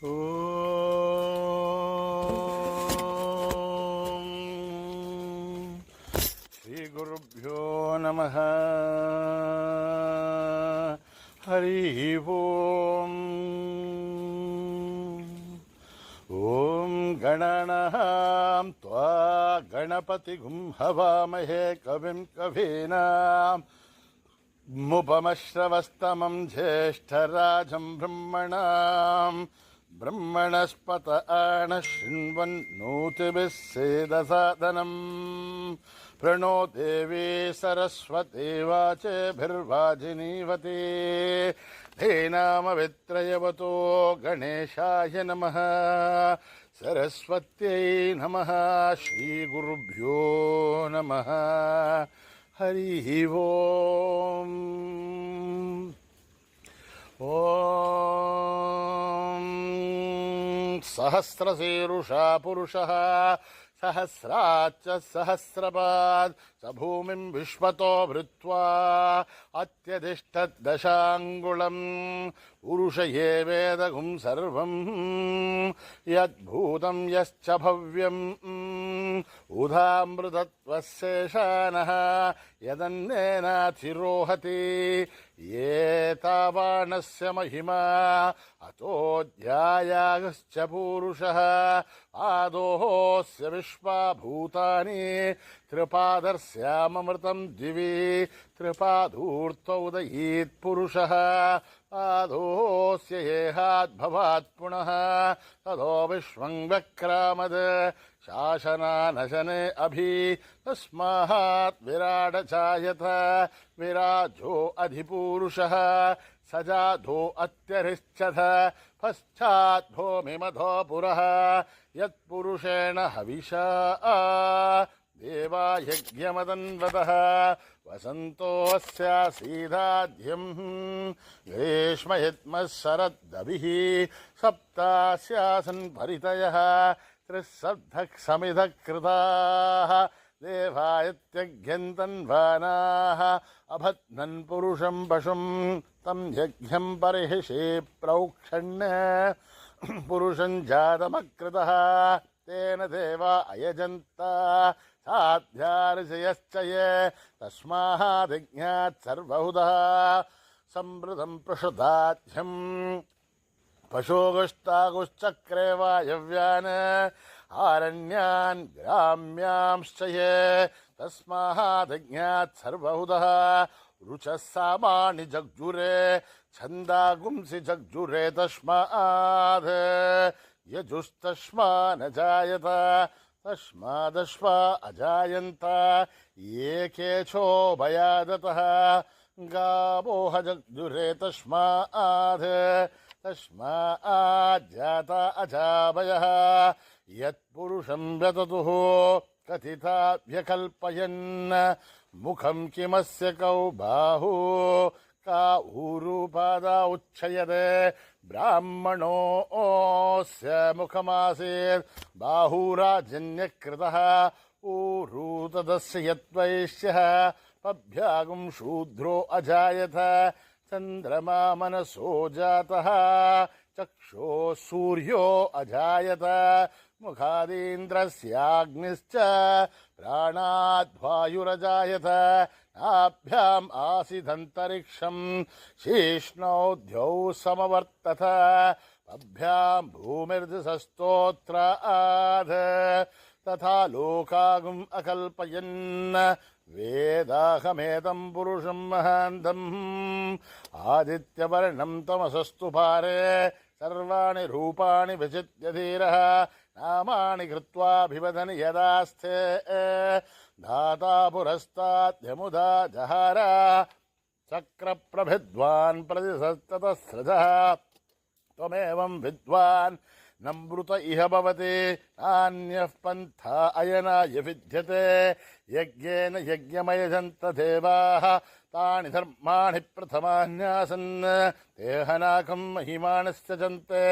ಓಂ ಶ್ರೀ ಗುರುಭ್ಯೋ ನಮಃ. ಹರಿ ಓಂ. ಓಂ ಗಣಾನಾಂ ತ್ವಾ ಗಣಪತಿಗುಂ ಹವಾಮಹೇ ಕವಿಂ ಕವೀನಾಂ ಮುಪಮಶ್ರವಸ್ತಮಂ ಜ್ಯೇಷ್ಠರಾಜಂ ಬ್ರಹ್ಮಣಾಂ ಬ್ರಹ್ಮಣಸ್ಪತ ಆಣ ಶೃಣ್ವನ್ನೋತಿಭಿಃ ಸೇದಸಾದನಂ ಪ್ರಣೋ ದೇವಿ ಸರಸ್ವತಿ ವಾಚೇಭಿರ್ವಾಜಿನೀವತಿ ಧೀನಾಮವಿತ್ರಯವತೋ ಗಣೇಶಾಯ ನಮಃ. ಸರಸ್ವತ್ಯೈ ನಮಃ. ಶ್ರೀಗುರುಭ್ಯೋ ನಮಃ. ಹರಿ ಓಂ. ಓಂ ಸಹಸ್ರಶೀರುಷಾ ಪುರುಷಃ ಸಹಸ್ರಾಚ್ಚ ಸಹಸ್ರಪಾದ್ ಸ ಭೂಮಿಂ ವಿಶ್ವತೋ ಭೃತ್ವಾ ಅತ್ಯಧಿಷ್ಠದ್ದಶಾಂಗುಳಂ ಪುರುಷ ಯೇ ವೇದಗುಂ ಸರ್ವಂ ಯದ್ಭೂತಂ ಯಶ್ಚ ಭವ್ಯಂ ಉಧಾಮೃತತ್ವಶೇಷಾನಃ ಯದನ್ನೇನಾತಿರೋಹತಿ ಏತಾವಾನಸ್ಯ ಮಹಿಮಾ ಅತೋ ಧ್ಯಾಯಾಗಶ್ಚ ಪೂರುಷಃ ಪಾದೋಸ್ಯ ವಿಶ್ವಭೂತಾನಿ ತ್ರಿಪಾದರ್ಸ್ಯಾಮೃತಂ ದಿವಿ ತ್ರಿಪಾದೂರ್ತೌದಯೀತ್ ಪುರುಷಃ ಪಾದೋಸ್ಯ ಯೇಹಾದ್ಭವಾತ್ ಪುನಃ ತದೋ ವಿಶ್ವಂ ವ್ಯಕ್ರಾಮದ್ ಶಾಸನಾನಶನೆ ಅಭಿ ತಸ್ಮಾತ್ ವಿರಾಡ ಛಾಯತ ವಿರಾಜೋ ಅಧಿಪೂರುಷಃ ಸಜಾಧೋ ಅತ್ಯರಿಶ್ಚಥ ಪಶ್ಚಾತ್ ಭೂಮಿಮಧೋ ಪುರಃ ಯತ್ಪುರುಷೇಣ ಹವಿಷಾ ದೇವಾ ಯಜ್ಞಮದನ್ವತಃ ವಸಂತೋಸ್ಯಾಸೀದಾಧ್ಯಂ ಗ್ರೀಷ್ಮ ಯತ್ಮಃ ಶರದಭಿಃ ಸಪ್ತಾಸ್ಯಾಸನ್ ಪರಿತಯಃ ತ್ರಿಸಬ್ಧಃ ಸಮಿಧಃ ಕೃತಾಃ ದೇವಾಯತ್ಯಗ್ಯಂತನ್ವಾನಾಃ ಅಭದ್ನನ್ ಪುರುಷಂ ಪಶುಂ ತಂ ಯಜ್ಞಂ ಪರಿಹಿಷೇ ಪ್ರೌಕ್ಷಣ್ಯ ಪುರುಷಂ ಜಾತಮಕೃತಃ ತೇನ ದೇವಾ ಅಯಜಂತ ಸಾಧ್ಯಾರ್ಷಯಶ್ಚ ಯೇ ತಸ್ಮಾದಿಜ್ಞಾತ್ ಸರ್ವಹುದಃ ಸಂವೃತಂ ಪ್ರಸುತಾಧ್ಯಂ ಪಶೋಗುಶ್ತಾಗುಶ್ಚಕ್ರೆ ವಾಯವ್ಯಾನ್ ಆರಣ್ಯಾನ್ ಗ್ರಾಮ್ಯಾಂಶ್ಚ ಯೇ ತಸ್ಮಾದಿಜ್ಞಾತ್ ಸರ್ವಹುದಃ ರುಚಃ ಸಾಮಾನಿ ಜಗ್ಜುರೆ ಛಂದಾಗುಂಸಿ ಜಗ್ಜುರೆ ತಸ್ಮಾದ್ ಯಜುಸ್ತಸ್ಮಾ ನ ಜಾಯತ ತಸ್ಮಾದಶ್ವಾ ಅಜಾಯಂತ ಏಕೇಛೋಭಯಾದತಃ ಗಾವೋಹ ಜಗ್ಜುರೆ ತಸ್ಮಾದ್ ತಸ್ಮಾಜ್ಜಾತ ಅಜಾಭಯಃ ಯತ್ಪುರುಷಂ ವ್ಯತತುಃ ಕಥಿತಾ ವ್ಯಕಲ್ಪಯನ್ ಮುಖಂ ಕಿಮಸ್ಯ ಕೌ ಬಾಹು ಕಾ ಊರುಪಾದ ಉಚ್ಛಯದೆ ಬ್ರಾಹ್ಮಣೋಸ್ಯ ಮುಖಮಾಸೀತ್ ಬಾಹುರಾಜನ್ಯಕೃತಃ ಊರು ತದಸ್ಯ ಯದ್ವೈಶ್ಯಃ ಪಭ್ಯಾಗುಂ ಶೂದ್ರೋ ಅಜಾಯತ ಚಂದ್ರಮಾ ಮನಸೋ ಜಾತಃ ಚಕ್ಷೋ ಸೂರ್ಯೋ ಅಜಾಯತ ಮುಖಾದೀಂದ್ರಸ್ಯಾಗ್ನಿಶ್ಚ ಪ್ರಾಣಾದ್ವಾಯುರಜಾಯತ ನಾಭ್ಯಾಂ ಆಸಿದಂತರಿಕ್ಷಂ ಶೀಷ್ಣೌ ದ್ಯೌ ಸಮವರ್ತತ ಪಭ್ಯಾಂ ಭೂಮಿರ್ದಿಸಸ್ತೋತ್ರಾದ್ ತಥಾ ಲೋಕಾಗುಂ ಅಕಲ್ಪಯನ್ ವೇದಾಹಮೇತಂ ಪುರುಷಂ ಮಹಾಂತಂ ಆದಿತ್ಯವರ್ಣಂ ತಮಸಸ್ತು ಪಾರೆ ಸರ್ವಾಣಿ ರೂಪಾಣಿ ವಿಚಿತ್ಯ ಧೀರಃ ನಾಮಾನಿ ಕೃತ್ವಾಭಿವದನಿ ಯದಾಸ್ಥೆ ಧಾತಾ ಪುರಸ್ತಾದ್ಯಮುದಾ ಜಹಾರ ಚಕ್ರಪ್ರಭಿದ್ವಾನ್ ಪ್ರತಿಸಸ್ತತಸ್ರಜಃ ತ್ವಮೇವಂ ವಿದ್ವಾನ್ ನಮೃತ ಇಹ ಭವತಿ ನಾನ್ಯಃ ಪಂಥಾ ಅಯನಾಯ ವಿದ್ಯತೆ ಯಜ್ಞೇನ ಯಜ್ಞಮಯಜಂತ ದೇವಾಃ ತಾನಿ ಧರ್ಮಾಣಿ ಪ್ರಥಮಾನ್ಯಾಸನ್ ತೇಹನಾಕಂ ಮಹಿಮಾನಸ್ಯ ಜಂತೆ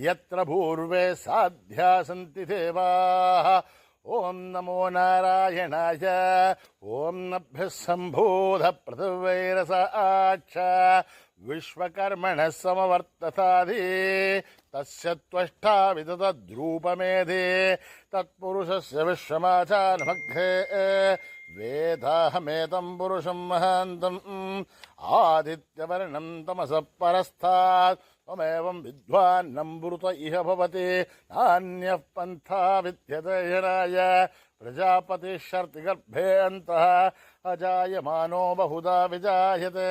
ಯತ್ರ ಭೂರ್ವೆ ಸಾಧ್ಯ ಸಂತಿ ದೇವಾಃ ಓಂ ನಮೋ ನಾರಾಯಣಾಯ ಓಂ ನಭ್ಯಃ ಸಂಭೂತ ಪೃಥಿವೈರಸ ಆಕ್ಷ ವಿಶ್ವಕರ್ಮಣ ಸಮವರ್ತತಾಧಿ तस्य त्वष्टा विदधद्रूपमेधे तत्पुरुषस्य विश्वमाचानमघ्रे वेदाहमेतं पुरुषं महान्तम् आदित्यवर्णं तमसः परस्तात् त्वमेवं विद्वान्नमृत इह भवति नान्यः पन्था विद्यते यणाय प्रजापतिश्शर्तिगर्भे अन्तः अजायमानो बहुधा विजायते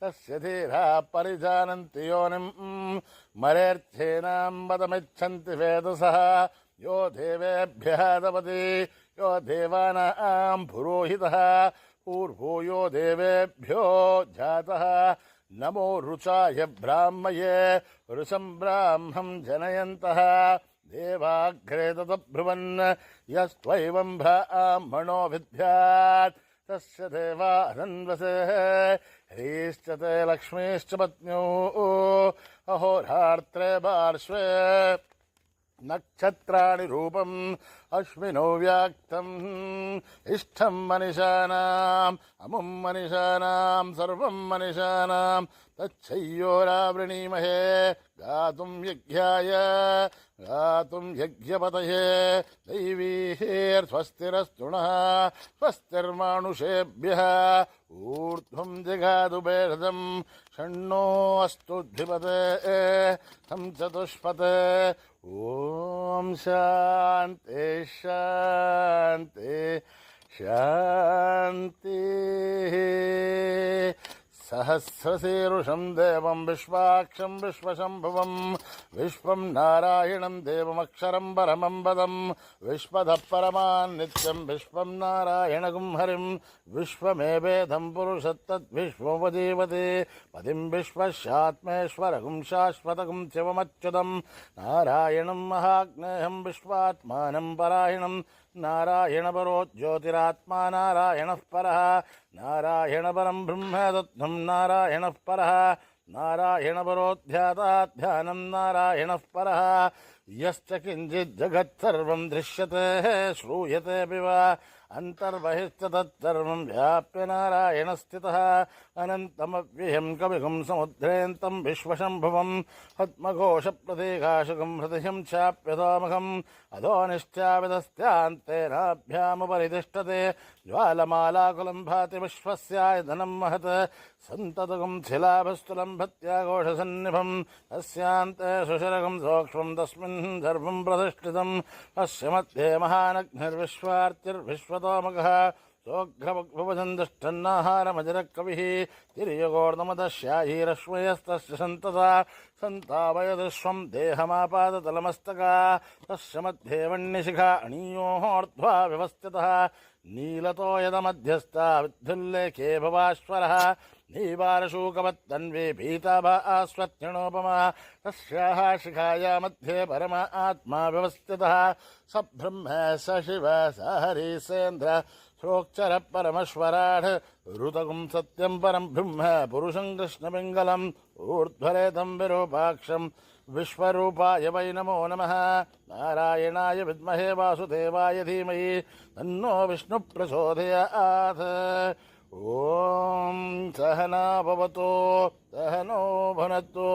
तस्य धीराः परिजानन्ति योनिम् मरेर्थेनां वदमिच्छन्ति वेदसः यो देवेभ्यः तपति यो देवानां पुरोहितः पूर्वो यो देवेभ्यो जातः नमो रुचाय ब्राह्मये रुचं ब्राह्मं जनयन्तः देवाग्रे ततब्रुवन् यस्त्वैवं ब्राह्मणो विद्यात् तस्य देवानन्वसेः ह्रीश्च ते लक्ष्मीश्च पत्न्यो अहोरात्रे पार्श्वे नक्षत्राणि रूपम् अश्विनो व्याक्तम् इष्टं मनिषाणाम् अमुं मनिषाणां सर्वं मनिषाणां तच्छय्योरावृणीमहे गातुं यज्ञपतये दैवीर्स्वस्तिरस्तुणः स्वस्तिर्मानुषेभ्यः ऊर्ध्वं जगादु बेरदं षण्णो अस्तु धिपते तं चतुष्पते ॐ शान्ति शान्ति शान्तिः सहस्रशीरुषं देवं विश्वाक्षं विश्वशम्भुवं विश्वं नारायणं देवमक्षरं परमं पदं विश्वतः परमान् नित्यं विश्वं नारायणगुं हरिं विश्वमेवेदं पुरुषत्तद्विश्वोपजीवति पदिं विश्वस्यात्मेश्वरगुं शाश्वतगुं शिवमच्युतं नारायणं महाग्नेयं विश्वात्मानं परायणं नारायणपरो ज्योतिरात्मा नारायणः परः नारायणपरं ब्रह्म तत्त्वं नारायणः परः नारायणपरोऽध्याताध्यानं नारायणः परः यश्च किञ्चित् जगत्सर्वं दृश्यते श्रूयतेऽपि वा अन्तर्बहिश्च तत्सर्वं व्याप्य नारायणस्थितः अनन्तमव्ययं कविगुं समुद्रेन्तं विश्वशम्भुवं पद्मघोषप्रतीकाशकं हृदयं चाप्यतोमुखम् अधोनिश्चाविदस्त्यान्तेनाभ्यामुपरितिष्ठते ज्वालमालाकुलं भाति विश्वस्यायतनं महत् सन्ततगुं शिलाभस्तुलं भत्याघोषसन्निभं तस्यान्ते सुशरगं सूक्ष्मं तस्मिन् सर्वं प्रतिष्ठितम् अस्य मध्ये महानग्निर्विश्वार्तिर्विश्वतोमुखः सोऽघ्रभुवसन्दष्टन्नाहारमजरकविः तिर्यगोर्दमदश्यायीरश्मयस्तस्य सन्तता सन्तावयदश्वं देहमापादतलमस्तका तस्य मध्ये वह्निशिखा अणीयोऽर्ध्वा व्यवस्थितः नीलतो यदमध्यस्था विद्युल्लेखे भवाश्वरः नीवारशूकवत्तन्वी पीताभास्वत्यणोपमा तस्याः शिखाया मध्ये परमा आत्मा व्यवस्थितः स ब्रह्म स शिव स हरिसेन्द्र सोक्षर परमश्वराढ ऋतगुं सत्यं परं ब्रह्म पुरुषं कृष्णपिङ्गलम् ऊर्ध्वरेतं विरूपाक्षं विश्वरूपाय वै नमो नमः नारायणाय विद्महे वासुदेवाय धीमहि तन्नो विष्णु प्रचोदयात् ॐ सहना भवतु सहनो भुनक्तु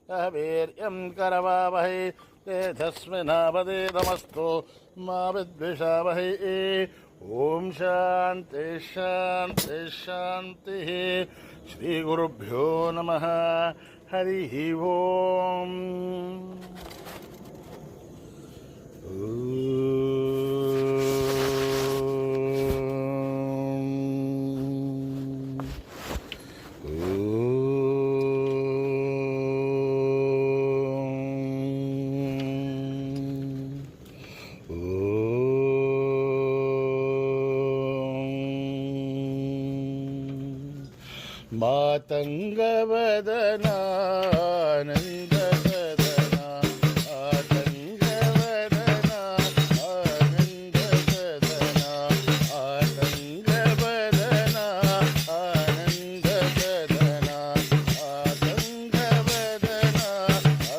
सह वीर्यं करवावहै तेजस्विनावधीतमस्तु मा विद्विषावहै ॐ शान्ति शान्ति शान्तिः श्रीगुरुभ्यो नमः हरिः ओम् मातङ्गवदना आनन्दसदना आतङ्गवदना आनन्दसदना आतङ्गवदना आनन्दसदना आतङ्गवदना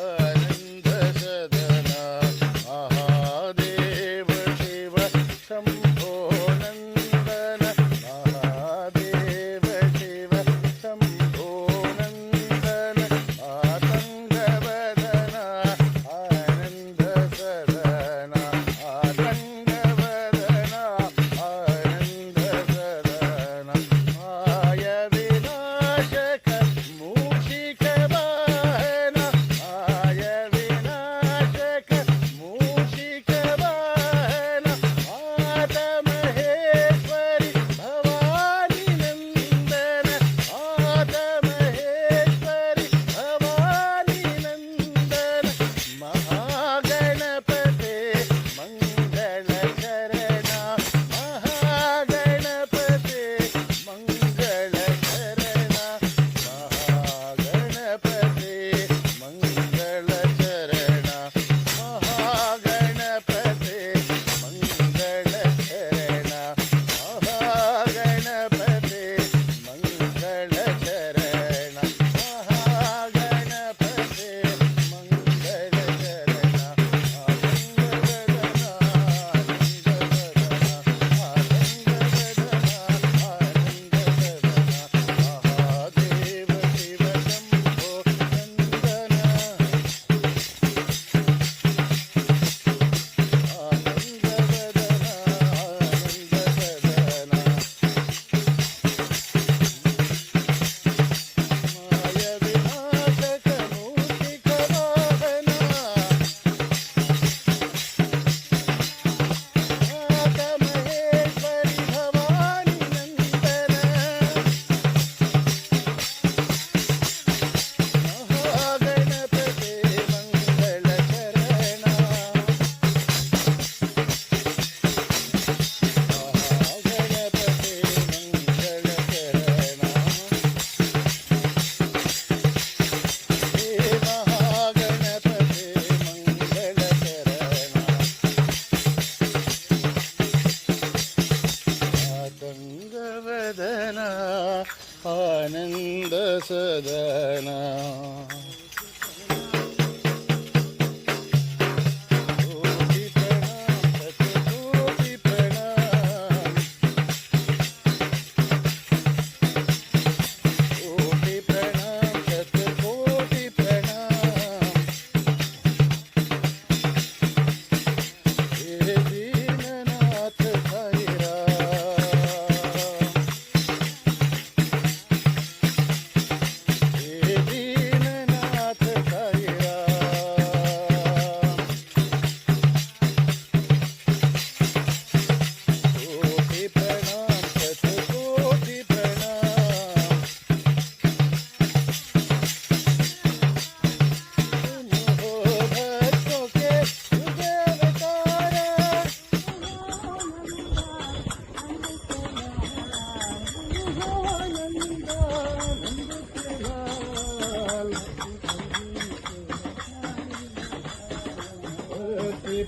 आनन्दसदना महादेव शिव शम्भो नन्दन महादेव शिव शम्भो नन्दन आतङ्ग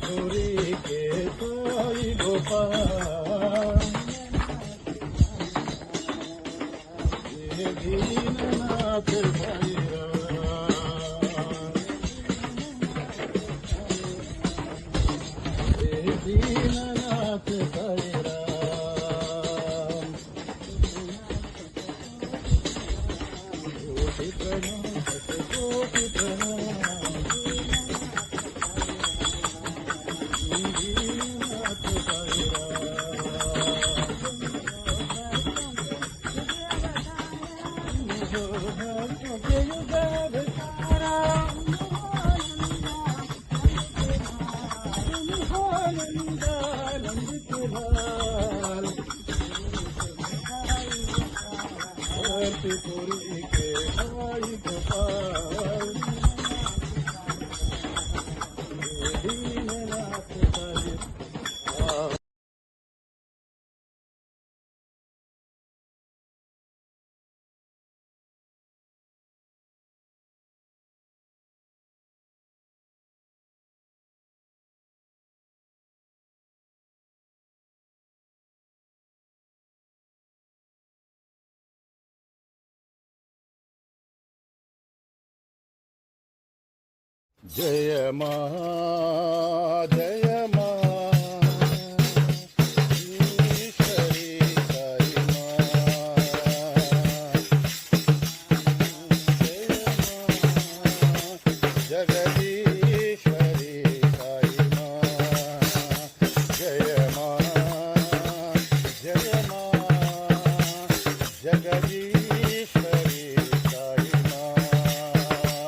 पुरी के साई गोपाल ये दीननाथ साई राम ये दीननाथ साई राम कोटि प्रणाम कोटि प्रणाम दीननाथ साई पुरी के साई गोपाल दीननाथ साई राम जय मां जय मां ईश्वरी साई मां जय मां जगदीश्वरी साई मां जय मां जगदीश्वरी साई मां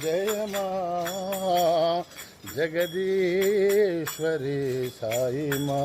जय मा जगदीश्वरी साई मा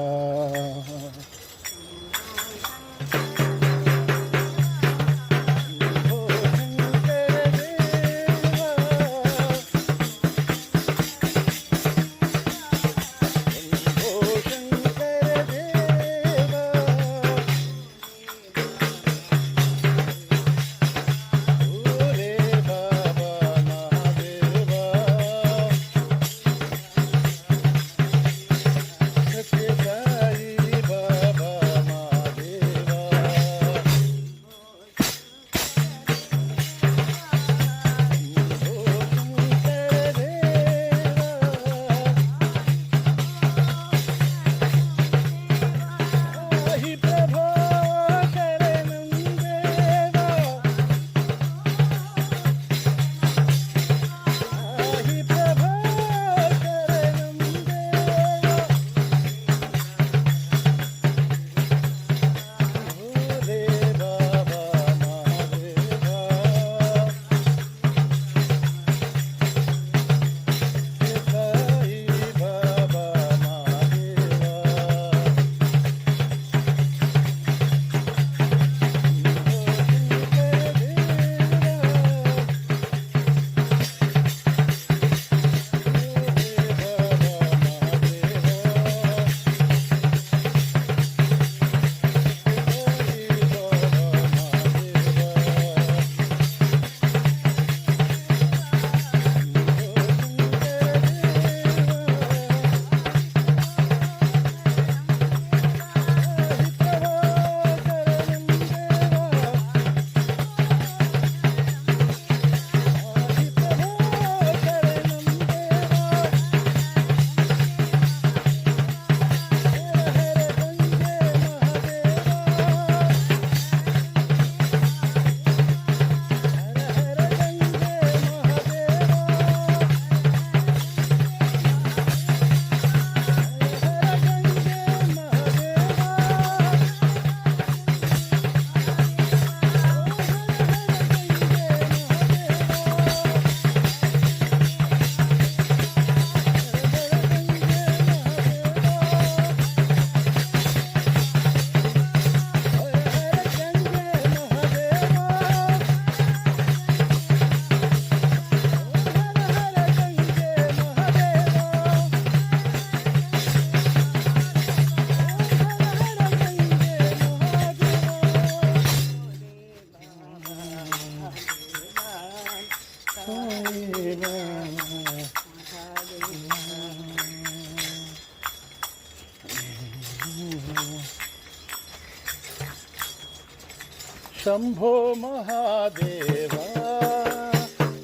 शंभो महादेवा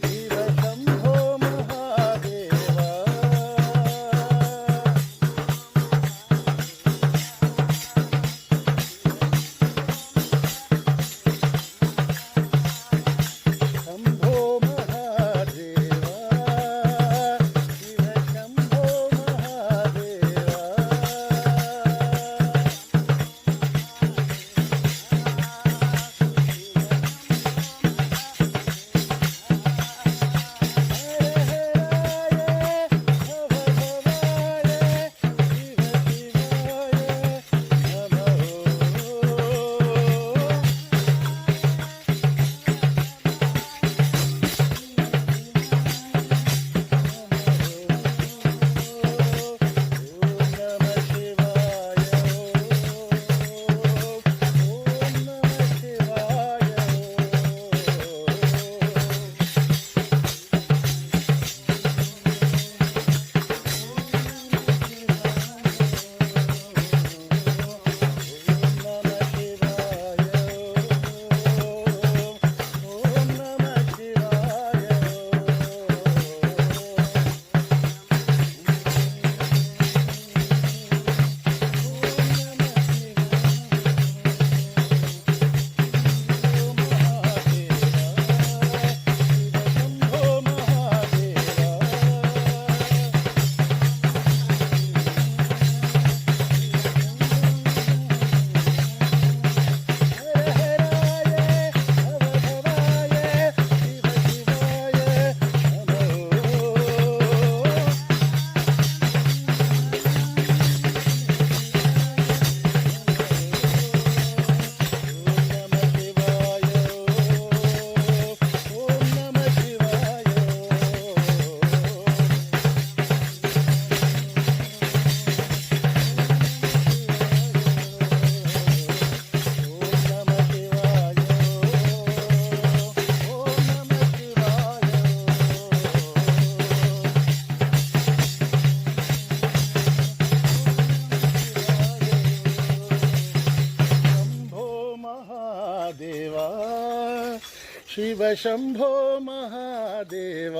शिव शंभो महादेवा शंभो महादेवा शिव शंभो महादेवा ಶಿವ ಶಂಭೋ ಮಹಾದೇವ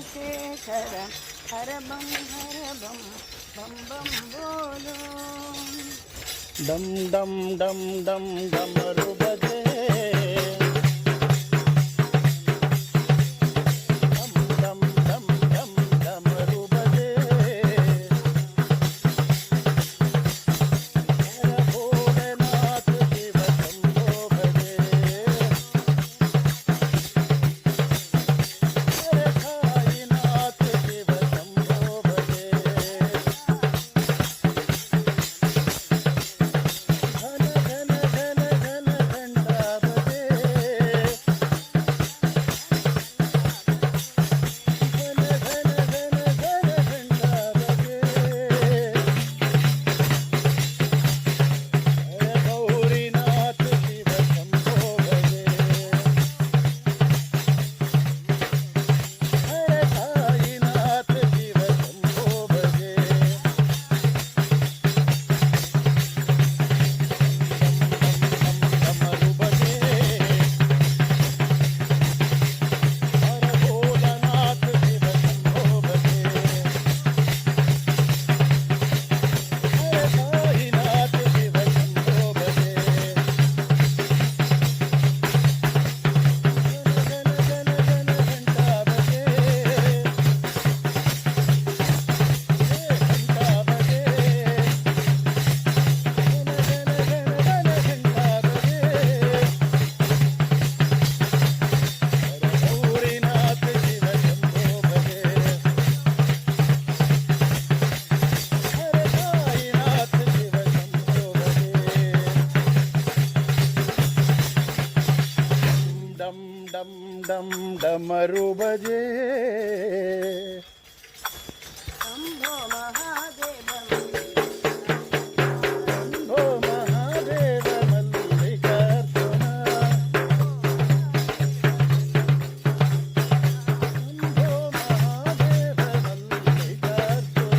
శేఖరం హర బం బం బం బోలో డమ్ డమ్ డమ్ డమ్ డమరు బజే डम डमरू बजे शंभो महादेव शंभो महादेव मल्लिकार्जुन शंभो महादेव मल्लिकार्जुन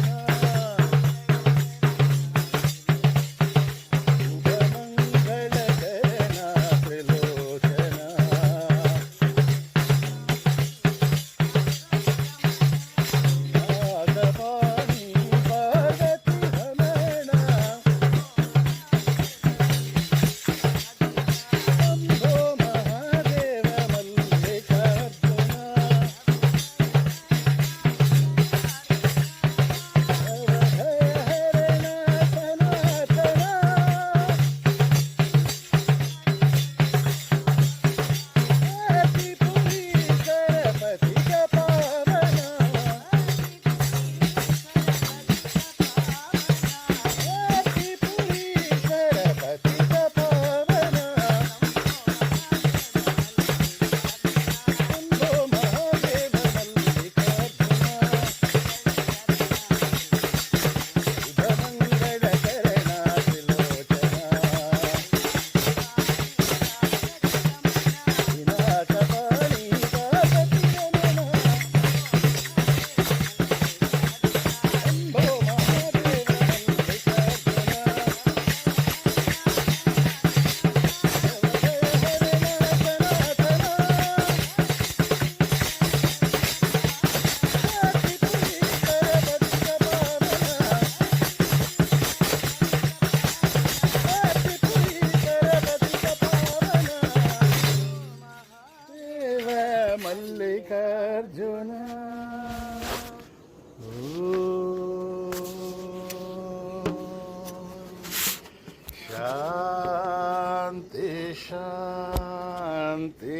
शांति शांति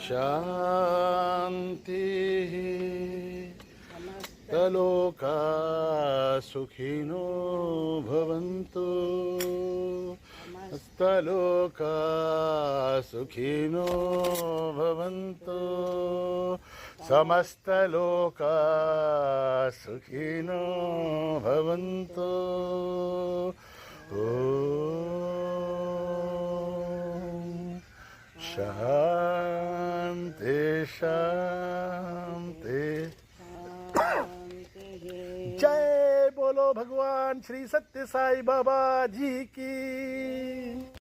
शांति लोका सुखिनो भवन्तु समस्तलोका सुखिनो भवन्तु समस्तलोका सुखिनो भवन्तु ॐ शान्ति शान्ति जय बोलो भगवान श्री सत्य साई बाबा जी की।